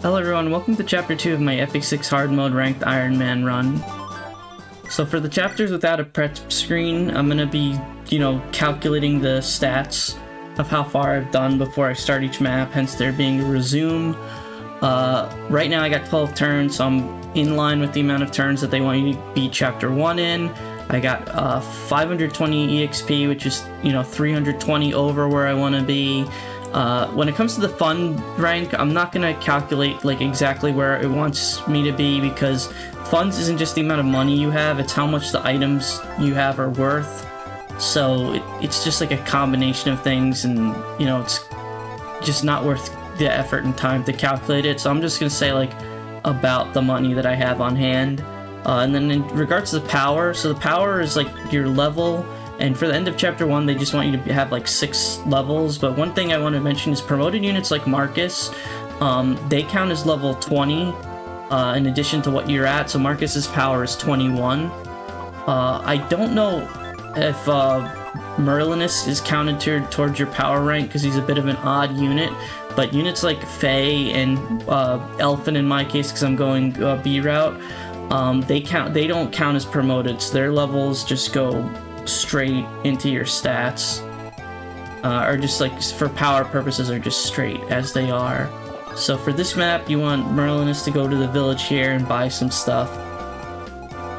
Hello everyone, welcome to chapter 2 of my FE6 hard mode ranked Ironman run. So for the chapters without a prep screen, I'm gonna be, calculating the stats of how far I've done before I start each map, hence there being a resume. Right now I got 12 turns, so I'm in line with the amount of turns that they want you to beat chapter 1 in. I got 520 EXP, which is, 320 over where I want to be. When it comes to the fun rank, I'm not going to calculate exactly where it wants me to be, because funds isn't just the amount of money you have, it's how much the items you have are worth. So it's just a combination of things, and it's just not worth the effort and time to calculate it. So I'm just going to say about the money that I have on hand. And then in regards to the power, so the power is your level. And for the end of chapter 1, they just want you to have 6 levels. But one thing I want to mention is promoted units like Marcus, they count as level 20 in addition to what you're at. So Marcus's power is 21. I don't know if Merlinus is counted towards your power rank because he's a bit of an odd unit. But units like Faye and Elfin in my case, because I'm going B route, they don't count as promoted. So their levels just go straight into your stats, or just for power purposes are just straight as they are. So for this map, you want Merlinus to go to the village here and buy some stuff.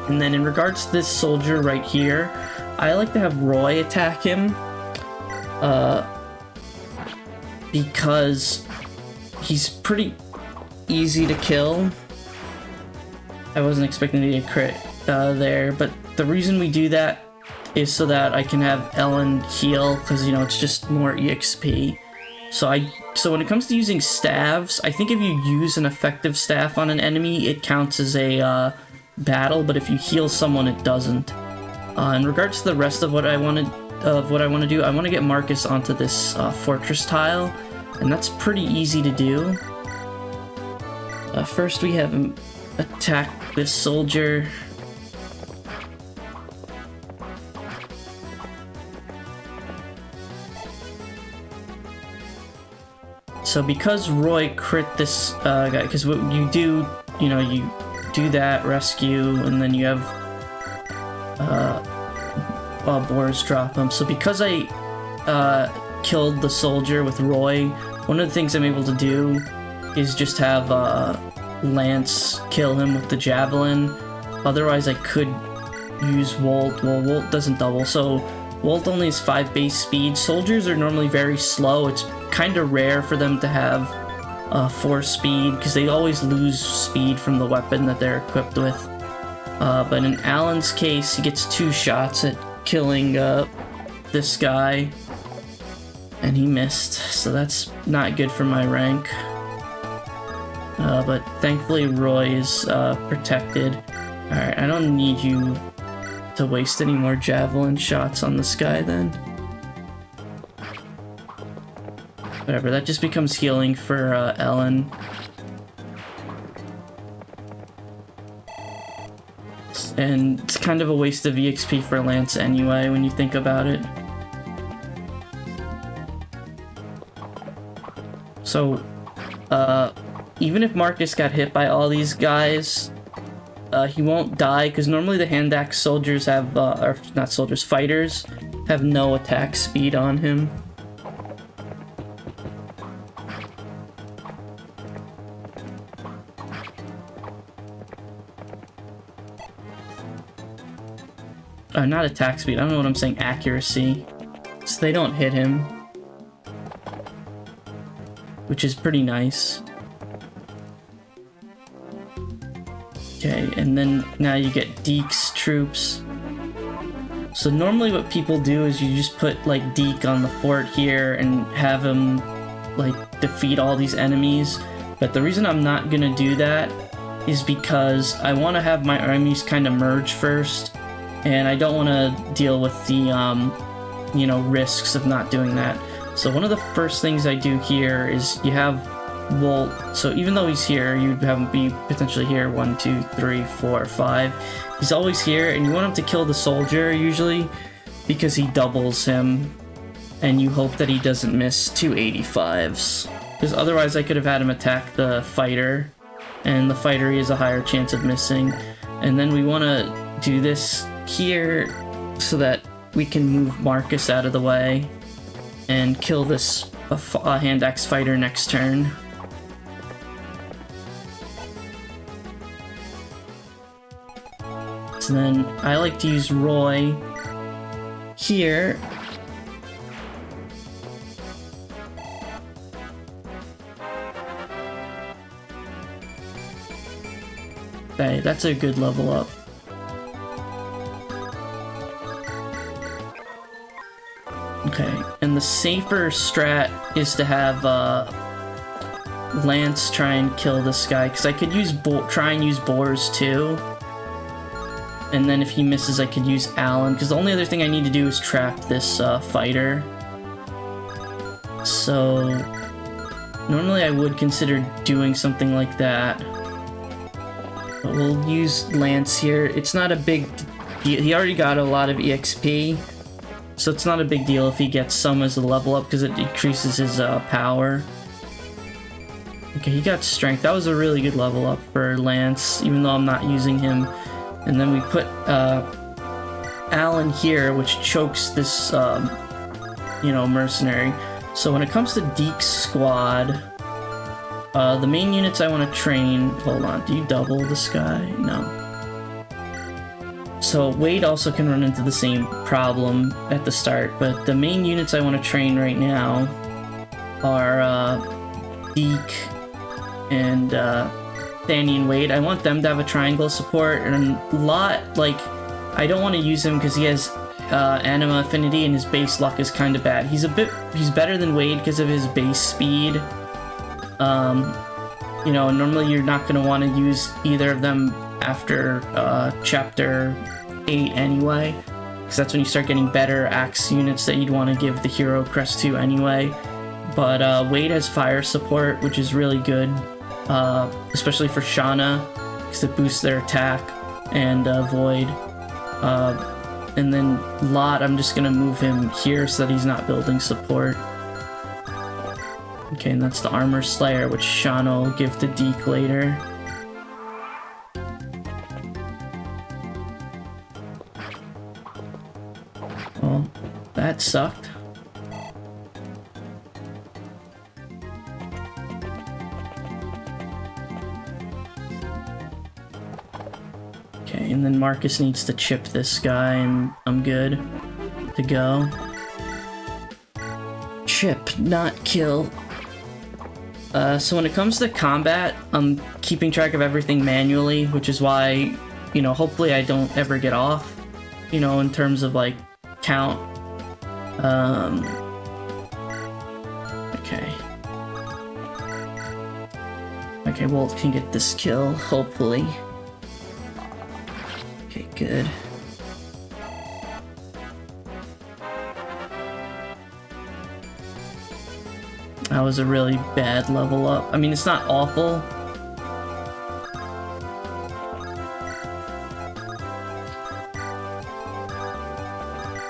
And then in regards to this soldier right here, I like to have Roy attack him, because he's pretty easy to kill. I wasn't expecting to get a crit there, but the reason we do that is so that I can have Ellen heal, because it's just more EXP. So when it comes to using staves, I think if you use an effective staff on an enemy, it counts as a battle, but if you heal someone, it doesn't. In regards to the rest of what I want to do, I want to get Marcus onto this fortress tile, and that's pretty easy to do. First, we have him attack this soldier. So because Roy crit this guy, because what you do, you do that, rescue, and then you have boars drop him. So because I killed the soldier with Roy, one of the things I'm able to do is just have Lance kill him with the javelin. Otherwise I could use Wolt. Well, Wolt doesn't double, so Wolt only has 5 base speed. Soldiers are normally very slow. It's kind of rare for them to have 4 speed, because they always lose speed from the weapon that they're equipped with. But in Alan's case, he gets 2 shots at killing this guy, and he missed, so that's not good for my rank. But thankfully Roy is protected. Alright, I don't need you to waste any more javelin shots on this guy then. Whatever, that just becomes healing for Ellen. And it's kind of a waste of EXP for Lance anyway, when you think about it. So, even if Marcus got hit by all these guys, he won't die, because normally the hand axe soldiers have, or not soldiers, fighters, have no attack speed on him. Not attack speed, I don't know what I'm saying, accuracy. So they don't hit him, which is pretty nice. Okay, and then now you get Deke's troops. So normally what people do is you just put Deke on the fort here and have him defeat all these enemies. But the reason I'm not gonna do that is because I want to have my armies kind of merge first. And I don't want to deal with the, risks of not doing that. So one of the first things I do here is you have Wolt. So even though he's here, you'd have him be potentially here 1, 2, 3, 4, 5. He's always here, and you want him to kill the soldier usually, because he doubles him, and you hope that he doesn't miss 2 85s. because otherwise I could have had him attack the fighter, and the fighter he has a higher chance of missing. And then we want to do this here so that we can move Marcus out of the way and kill this hand axe fighter next turn. So then I like to use Roy here. Okay, that's a good level up. Okay, and the safer strat is to have Lance try and kill this guy, because I could use try and use Boars too. And then if he misses, I could use Alan, because the only other thing I need to do is trap this fighter. So normally I would consider doing something like that. But we'll use Lance here. It's not a big deal. He already got a lot of EXP, so it's not a big deal if he gets some as a level up, because it decreases his power. Okay, he got strength. That was a really good level up for Lance, even though I'm not using him. And then we put Alan here, which chokes this, mercenary. So when it comes to Deke's squad, the main units I want to train... Hold on, do you double this guy? No. So Wade also can run into the same problem at the start, but the main units I want to train right now are Deke and Danny and Wade. I want them to have a triangle support, and Lot, like, I don't want to use him because he has anima affinity and his base luck is kind of bad. He's better than Wade because of his base speed. Normally you're not going to want to use either of them after chapter 8 anyway, because that's when you start getting better axe units that you'd want to give the hero crest to anyway. But Wade has fire support, which is really good. Especially for Shauna, because it boosts their attack, and Void. And then Lot, I'm just gonna move him here so that he's not building support. Okay, and that's the Armor Slayer, which Shauna will give to Deke later. Well, that sucked. And then Marcus needs to chip this guy, and I'm good to go. Chip, not kill. So when it comes to combat, I'm keeping track of everything manually, which is why, hopefully I don't ever get off, in terms of, like, count. Okay. Okay, Walt can get this kill, hopefully. Okay, good. That was a really bad level up. I mean, it's not awful.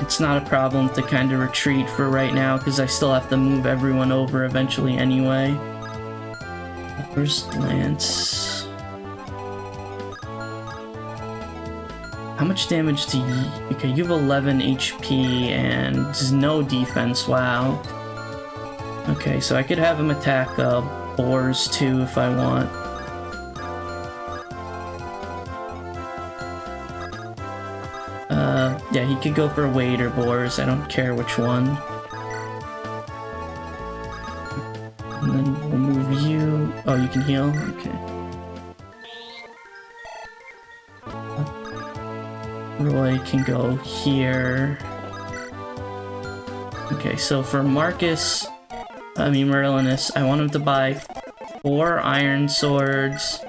It's not a problem to kind of retreat for right now, because I still have to move everyone over eventually anyway. Where's Lance? How much damage do you... Okay, you have 11 HP and no defense, wow. Okay, so I could have him attack Boars too if I want. Yeah, he could go for Wade or Boars, I don't care which one. And then we'll move you... Oh, you can heal? Okay. Roy can go here. Okay, so for Merlinus, I want him to buy 4 iron swords.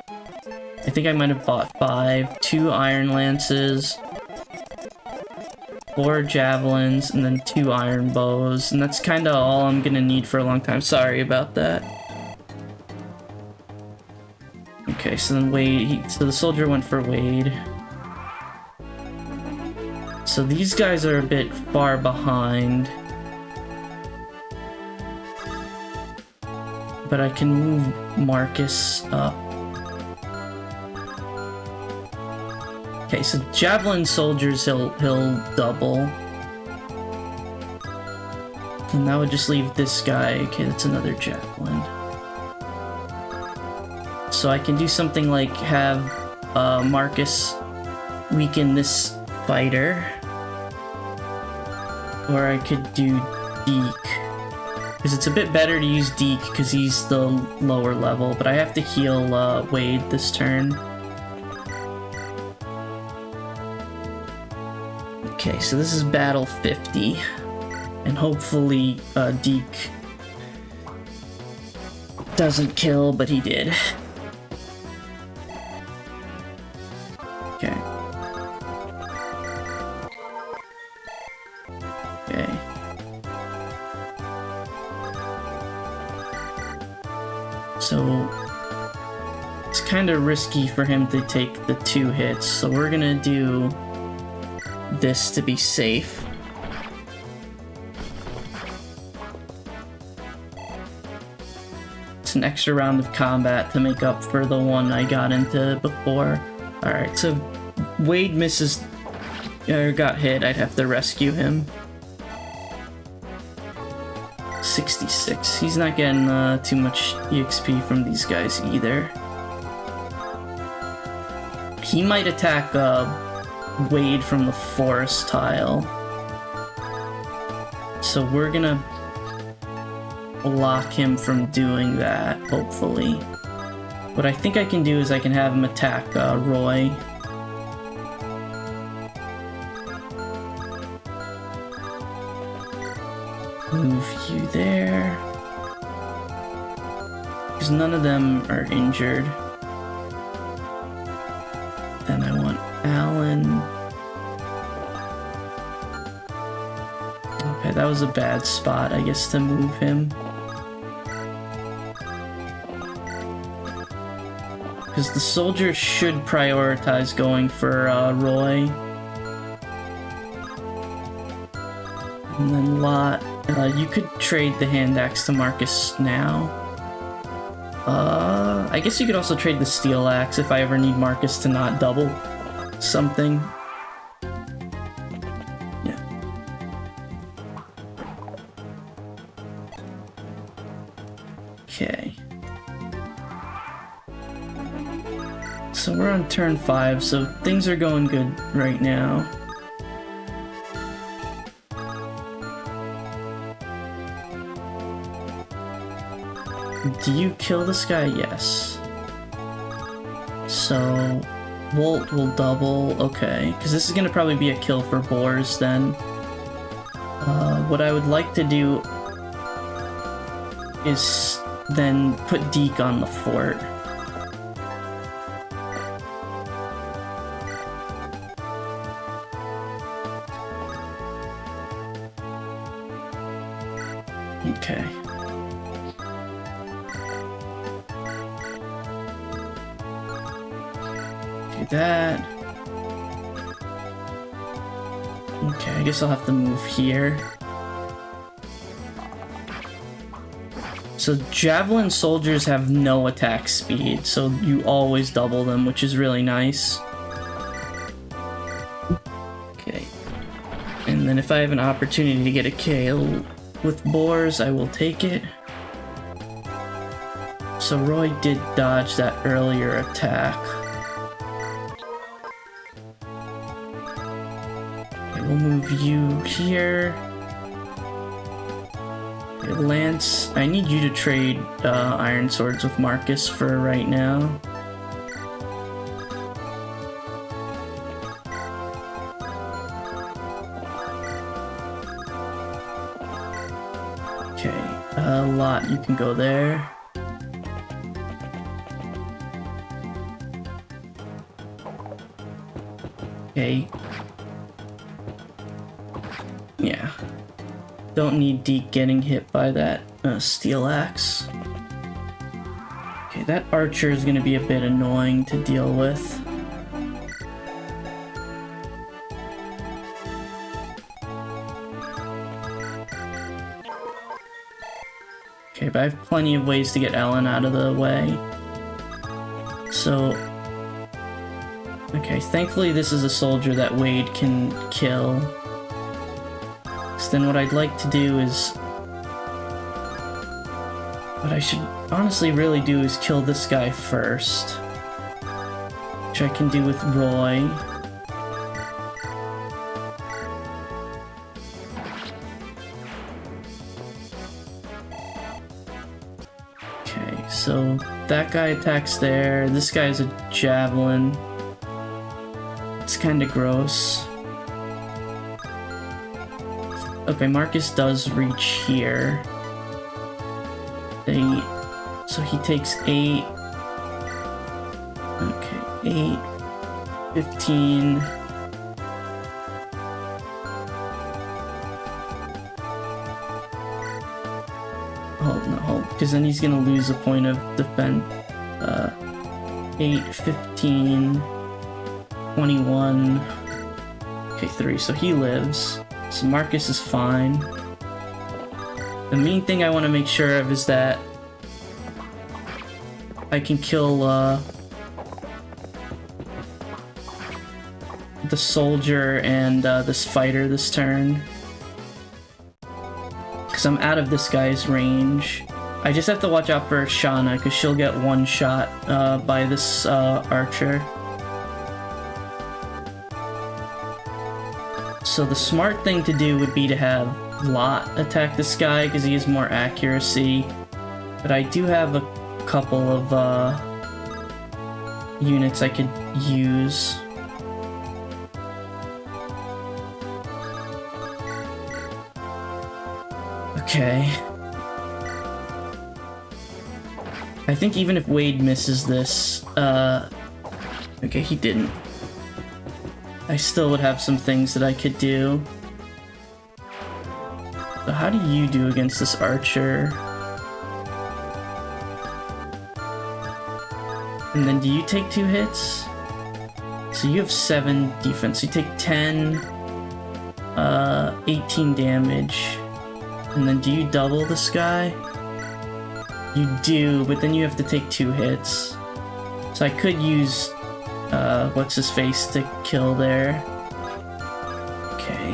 I think I might have bought 5. 2 iron lances, 4 javelins, and then 2 iron bows. And that's kind of all I'm gonna need for a long time. Sorry about that. Okay, so then Wade, so the soldier went for Wade. So these guys are a bit far behind. but I can move Marcus up. Okay, so Javelin Soldiers he'll double. And that would just leave this guy. Okay, that's another Javelin. So I can do something like have Marcus weaken this fighter. Or I could do Deke. Because it's a bit better to use Deke because he's the lower level. But I have to heal Wade this turn. Okay, so this is battle 50. And hopefully Deke doesn't kill, but he did. Okay. Okay. So it's kind of risky for him to take the 2 hits, so we're gonna do this to be safe. It's an extra round of combat to make up for the one I got into before. Alright, so Wade misses or got hit, I'd have to rescue him. 66. He's not getting too much EXP from these guys either. He might attack Wade from the forest tile. So we're gonna block him from doing that, hopefully. What I think I can do is I can have him attack Roy. Move you there. Because none of them are injured. Then I want Alan. Okay, that was a bad spot, I guess, to move him. Because the soldiers should prioritize going for Roy. And then Lot, you could trade the hand axe to Marcus now. I guess you could also trade the steel axe if I ever need Marcus to not double something. Yeah. Okay. So we're on turn 5, so things are going good right now. Do you kill this guy? Yes. So Volt will double, okay, because this is going to probably be a kill for boars then. What I would like to do is then put Deke on the fort. Okay. Do that. Okay, I guess I'll have to move here. So Javelin soldiers have no attack speed, so you always double them, which is really nice. Okay. And then if I have an opportunity to get a kill with boars, I will take it. So Roy did dodge that earlier attack. Okay, we'll move you here. Okay, Lance, I need you to trade iron swords with Marcus for right now. Lot, you can go there. Okay. Yeah. Don't need Deke getting hit by that steel axe. Okay, that archer is going to be a bit annoying to deal with. Okay, but I have plenty of ways to get Ellen out of the way. So, okay, thankfully this is a soldier that Wade can kill. So then what I'd like to do is... What I should honestly really do is kill this guy first. Which I can do with Roy. Okay, so that guy attacks there. This guy's a javelin. It's kind of gross. Okay, Marcus does reach here. So he takes 8. Okay, 8, 15. Oh no, because then he's gonna lose a point of defense. 8, 15, 21. Okay, 3. So he lives. So Marcus is fine. The main thing I want to make sure of is that I can kill the soldier and this fighter this turn. Because I'm out of this guy's range. I just have to watch out for Shauna because she'll get one shot by this archer. So the smart thing to do would be to have Lot attack this guy because he has more accuracy. But I do have a couple of units I could use. Okay. I think even if Wade misses this, okay, he didn't. I still would have some things that I could do. So how do you do against this archer? And then do you take 2 hits? So you have 7 defense. You take 10, 18 damage. And then do you double this guy? You do, but then you have to take 2 hits. So I could use, what's his face to kill there. Okay.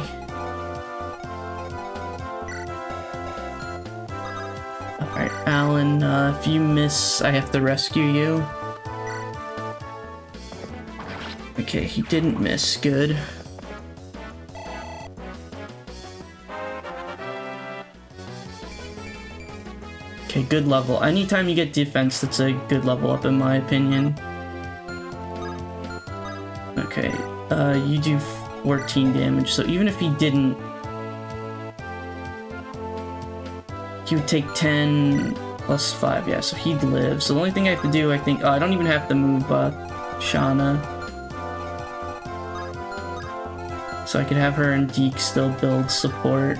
Alright, Alan, if you miss, I have to rescue you. Okay, he didn't miss. Good. Okay, good level. Anytime you get defense, that's a good level up in my opinion. Okay, you do 14 damage, so even if he didn't... He would take 10 plus 5, yeah, so he'd live. So the only thing I have to do, I think... I don't even have to move Shauna. So I could have her and Deke still build support.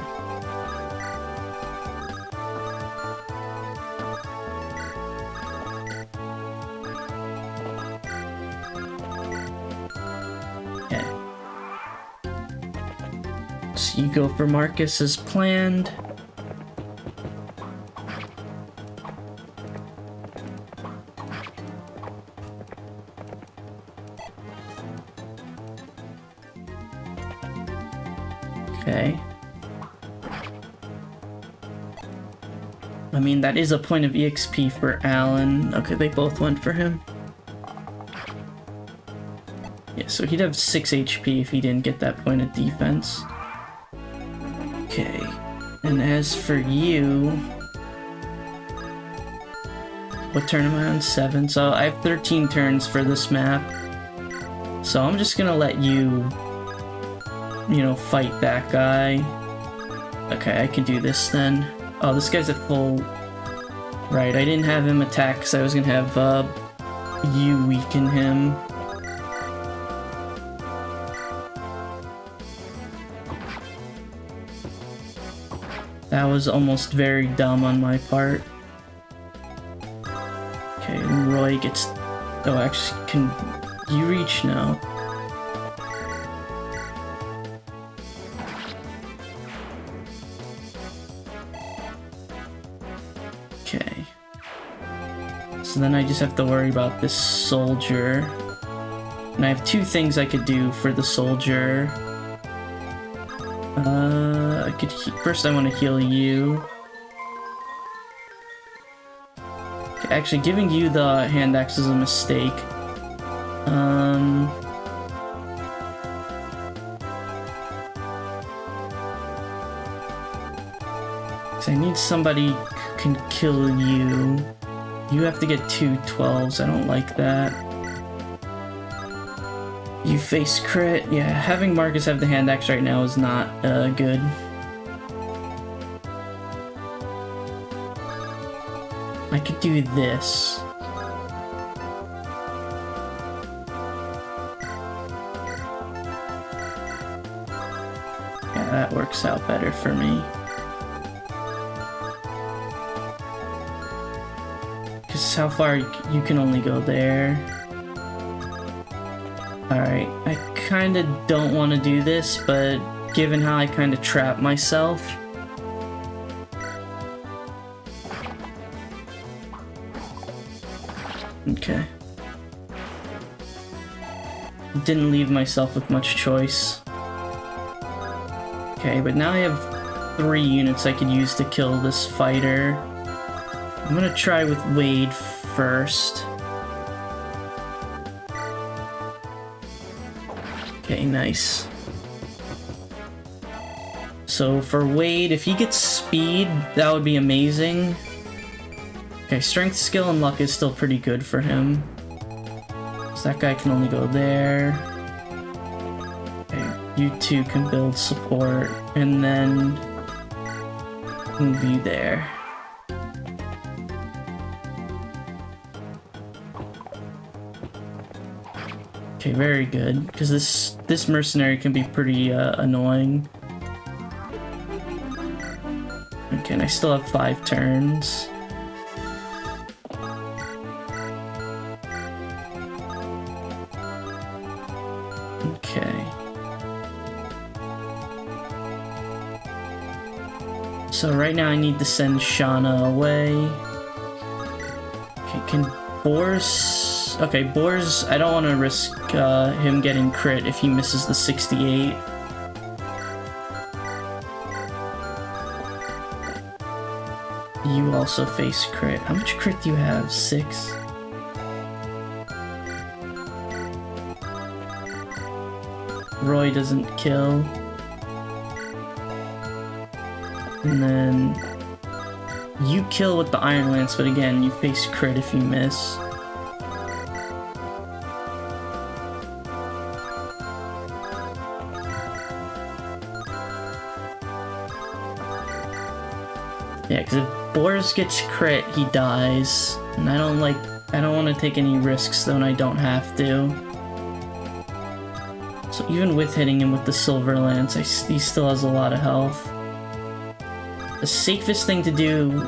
You go for Marcus as planned. Okay. I mean, that is a point of EXP for Alan. Okay, they both went for him. Yeah, so he'd have 6 HP if he didn't get that point of defense. Okay, and as for you, what turn am I on? 7, so I have 13 turns for this map. So I'm just gonna let you, you know, fight that guy. Okay, I can do this then. Oh, this guy's at full... Right, I didn't have him attack because I was gonna have you weaken him. That was almost very dumb on my part. Okay, and Roy gets... Oh, actually, can you reach now? Okay. So then I just have to worry about this soldier. And I have two things I could do for the soldier. I could first I want to heal you. Okay, actually, giving you the hand axe is a mistake. I need somebody who can kill you. You have to get 2 12s. I don't like that. You face crit. Yeah, having Marcus have the hand axe right now is not good. I could do this. Yeah, that works out better for me. Because how far you can only go there. Alright, I kinda don't want to do this, but given how I kinda trap myself. Okay. Didn't leave myself with much choice. Okay, but now I have 3 units I could use to kill this fighter. I'm gonna try with Wade first. Okay, nice. So for Wade, if he gets speed, that would be amazing. Okay, strength, skill, and luck is still pretty good for him. So that guy can only go there. Okay, you two can build support, and then move you there. Okay, very good, because this mercenary can be pretty annoying. Okay, and I still have 5 turns. Okay. So right now I need to send Shauna away. Okay, can Boris... Okay, Boris, I don't want to risk him getting crit if he misses the 68. You also face crit. How much crit do you have? 6? Roy doesn't kill. And then you kill with the Iron Lance, but again, you face crit if you miss. Yeah, because if Boris gets crit, he dies. And I don't want to take any risks when I don't have to. So even with hitting him with the Silver Lance, he still has a lot of health. The safest thing to do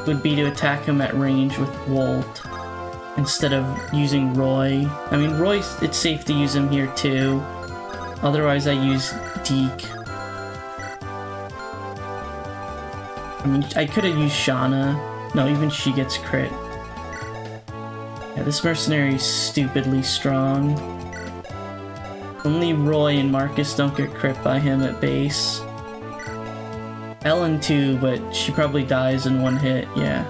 would be to attack him at range with Wolt instead of using Roy. I mean, Roy's, it's safe to use him here too. Otherwise, I use Deke. I mean, I could have used Shauna. No, even she gets crit. Yeah, this mercenary is stupidly strong. Only Roy and Marcus don't get crit by him at base. Ellen too, but she probably dies in 1 hit, yeah.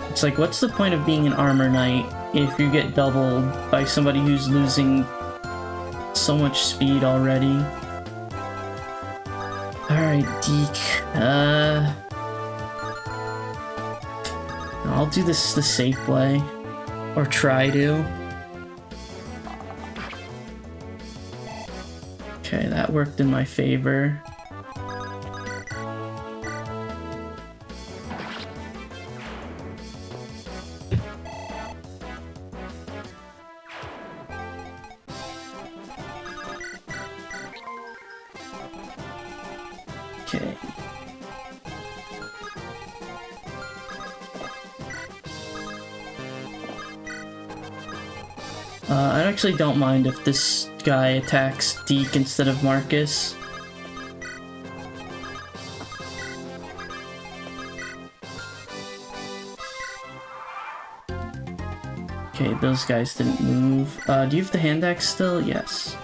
It's like, what's the point of being an armor knight if you get doubled by somebody who's losing so much speed already? Alright, Deke. I'll do this the safe way. Or try to. Okay, that worked in my favor. Okay. I actually don't mind if this guy attacks Deke instead of Marcus. Okay, those guys didn't move. Do you have the hand axe still? Yes.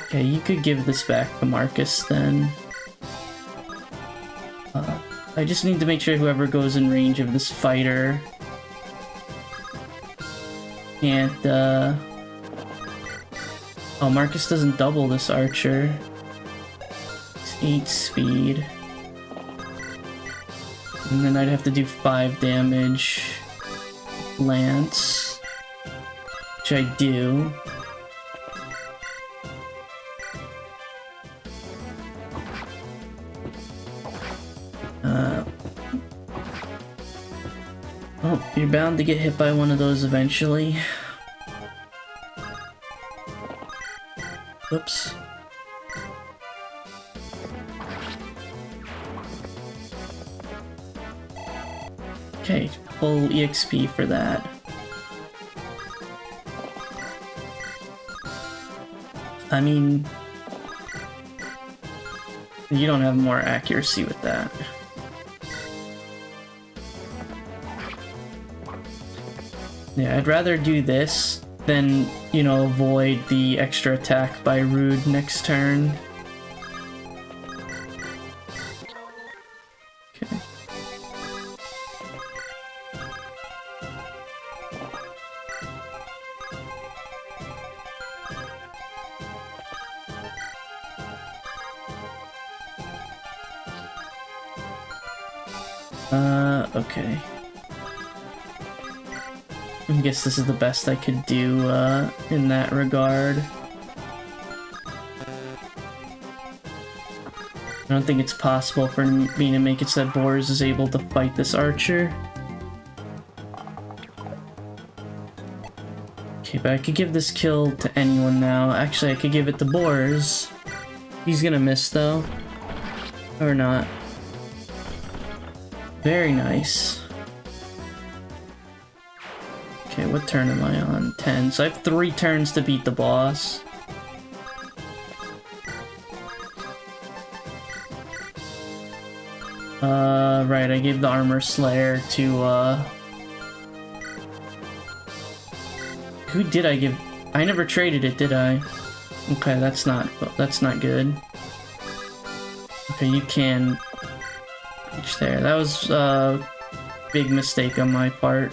Okay, you could give this back to Marcus then. I just need to make sure whoever goes in range of this fighter can't, Oh, Marcus doesn't double this archer. It's 8 speed. And then I'd have to do 5 damage. Lance. Which I do. Oh, you're bound to get hit by one of those eventually. Whoops. Okay, full EXP for that. I mean, you don't have more accuracy with that. Yeah, I'd rather do this than, you know, avoid the extra attack by Rude next turn. Okay. Okay. I guess this is the best I could do in that regard. I don't think it's possible for me to make it so that Boris is able to fight this archer. Okay, but I could give this kill to anyone now. Actually, I could give it to Boris. He's gonna miss though. Or not. Very nice. Okay, what turn am I on? 10. So I have 3 turns to beat the boss. Right, I gave the Armor Slayer to, who did I give? I never traded it, did I? Okay, that's not good. Okay, you can reach there. That was a big mistake on my part.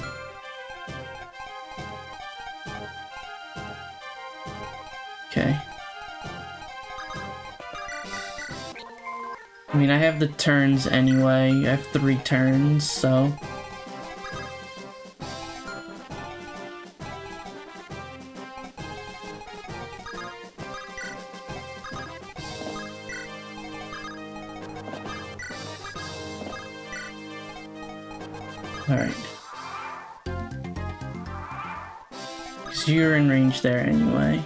Okay. I mean, I have the turns anyway. I have 3 turns, so... Alright. Because you're in range there anyway.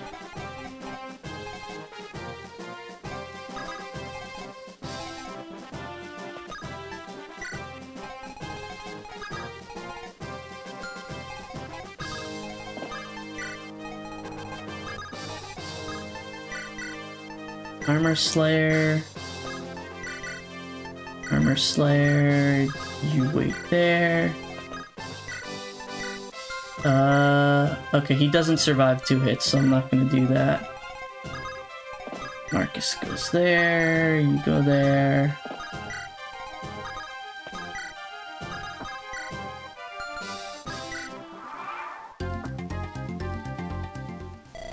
Armor Slayer. Armor Slayer. You wait there. Okay, he doesn't survive 2 hits, so I'm not gonna do that. Marcus goes there, you go there.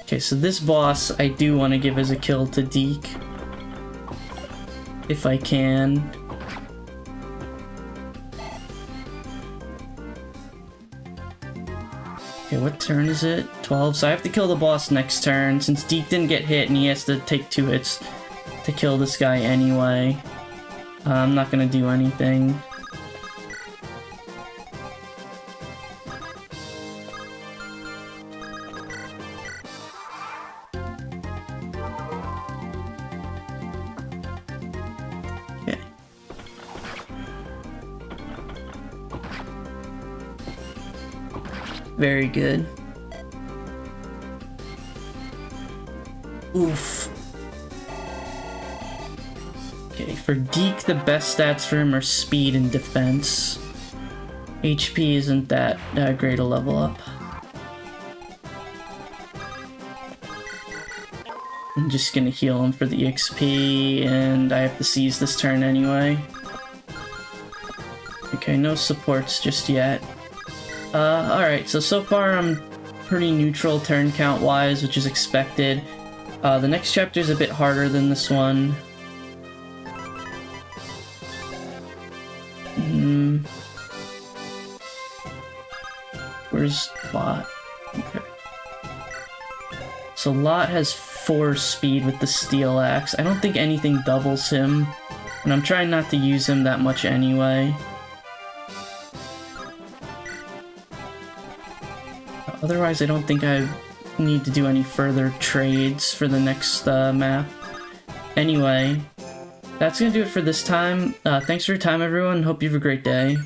Okay, so this boss I do want to give as a kill to Deke. If I can. Okay, what turn is it? 12, so I have to kill the boss next turn. Since Deke didn't get hit and he has to take 2 hits to kill this guy anyway. I'm not gonna do anything. Very good. Oof. Okay, for Deke, the best stats for him are speed and defense. HP isn't that great a level up. I'm just gonna heal him for the XP, and I have to seize this turn anyway. Okay, no supports just yet. Alright, so far I'm pretty neutral turn count wise, which is expected. The next chapter is a bit harder than this one. Where's Lot? Okay. So Lot has 4 speed with the steel axe. I don't think anything doubles him, and I'm trying not to use him that much anyway. Otherwise, I don't think I need to do any further trades for the next map. Anyway, that's gonna do it for this time. Thanks for your time, everyone. Hope you have a great day.